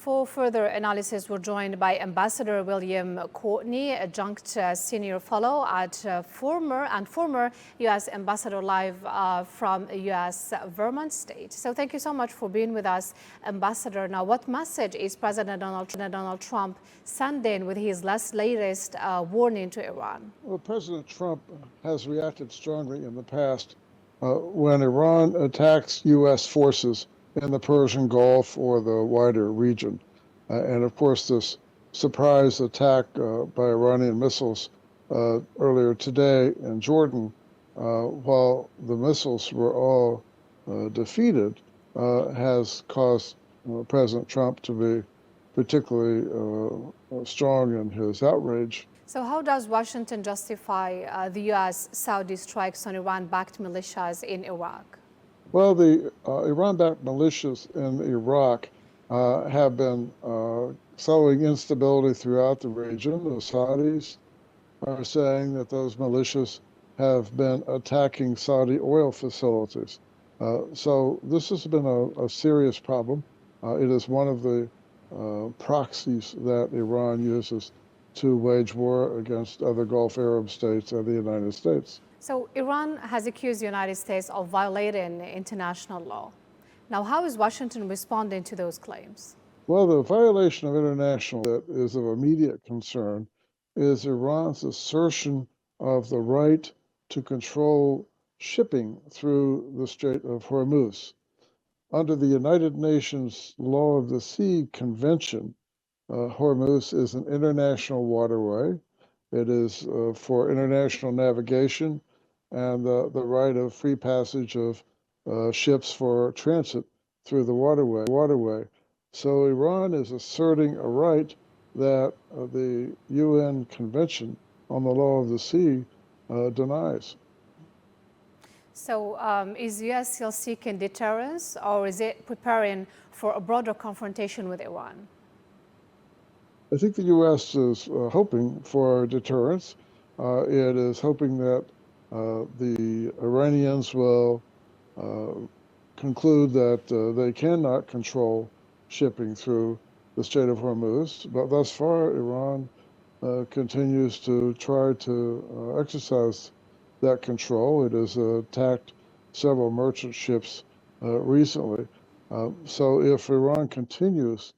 For further analysis, we're joined by Ambassador William Courtney, adjunct senior fellow at former U.S. ambassador live from U.S. Vermont state. So thank you so much for being with us, Ambassador. Now, what message is President Donald Trump sending with his latest warning to Iran? Well, President Trump has reacted strongly in the past when Iran attacks U.S. forces in the Persian Gulf or the wider region. And of course, this surprise attack by Iranian missiles earlier today in Jordan, while the missiles were all defeated, has caused President Trump to be particularly strong in his outrage. So how does Washington justify the U.S.-Saudi strikes on Iran-backed militias in Iraq? Well, the Iran-backed militias in Iraq have been sowing instability throughout the region. The Saudis are saying that those militias have been attacking Saudi oil facilities. So this has been a serious problem. It is one of the proxies that Iran uses to wage war against other Gulf Arab states and the United States. So Iran has accused the United States of violating international law. Now, how is Washington responding to those claims? Well, the violation of international law that is of immediate concern is Iran's assertion of the right to control shipping through the Strait of Hormuz. Under the United Nations Law of the Sea Convention, Hormuz is an international waterway. It is for international navigation and the right of free passage of ships for transit through the waterway. So Iran is asserting a right that the UN Convention on the Law of the Sea denies. So is the U.S. still seeking deterrence, or is it preparing for a broader confrontation with Iran? I think the U.S. is hoping for deterrence. It is hoping that the Iranians will conclude that they cannot control shipping through the Strait of Hormuz. But thus far, Iran continues to try to exercise that control. It has attacked several merchant ships recently. So if Iran continues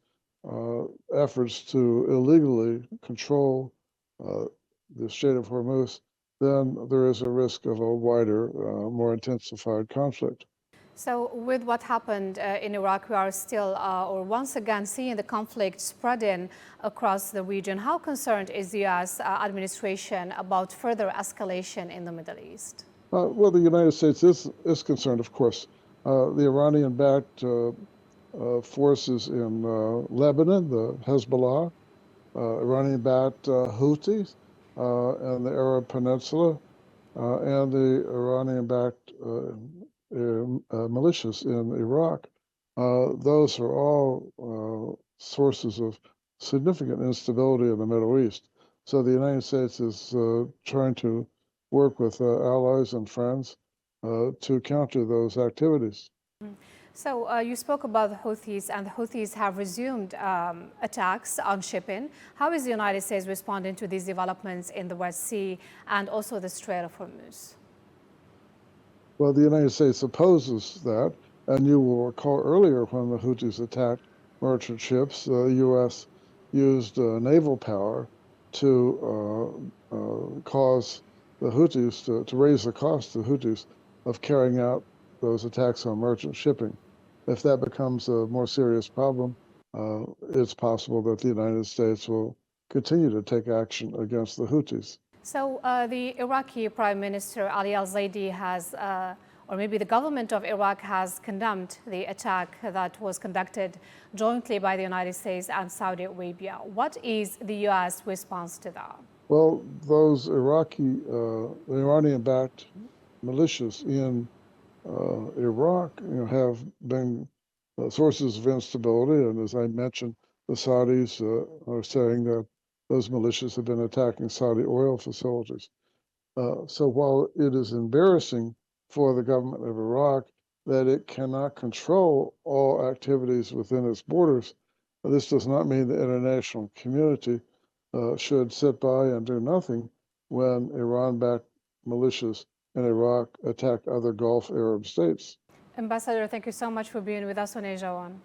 efforts to illegally control the Strait of Hormuz, then there is a risk of a wider, more intensified conflict. So with what happened in Iraq, we are still, or once again, seeing the conflict spreading across the region. How concerned is the U.S. administration about further escalation in the Middle East? Well, the United States is concerned, of course. The Iranian-backed forces in Lebanon, the Hezbollah, Iranian-backed Houthis in the Arab Peninsula, and the Iranian-backed militias in Iraq. Those are all sources of significant instability in the Middle East. So the United States is trying to work with allies and friends to counter those activities. So you spoke about the Houthis, and the Houthis have resumed attacks on shipping. How is the United States responding to these developments in the Red Sea and also the Strait of Hormuz? Well, the United States opposes that, and you will recall earlier when the Houthis attacked merchant ships, the U.S. used naval power to cause the Houthis to raise the cost to the Houthis of carrying out those attacks on merchant shipping. If that becomes a more serious problem, it's possible that the United States will continue to take action against the Houthis. So the Iraqi Prime Minister Ali al-Zaidi has, or maybe the government of Iraq has condemned the attack that was conducted jointly by the United States and Saudi Arabia. What is the U.S. response to that? Well, those Iranian-backed militias in Iraq have been sources of instability, and as I mentioned, the Saudis are saying that those militias have been attacking Saudi oil facilities. So while it is embarrassing for the government of Iraq that it cannot control all activities within its borders, This does not mean the international community should sit by and do nothing when Iran-backed militias in Iraq attack other Gulf Arab states. Ambassador, thank you so much for being with us on Asia One.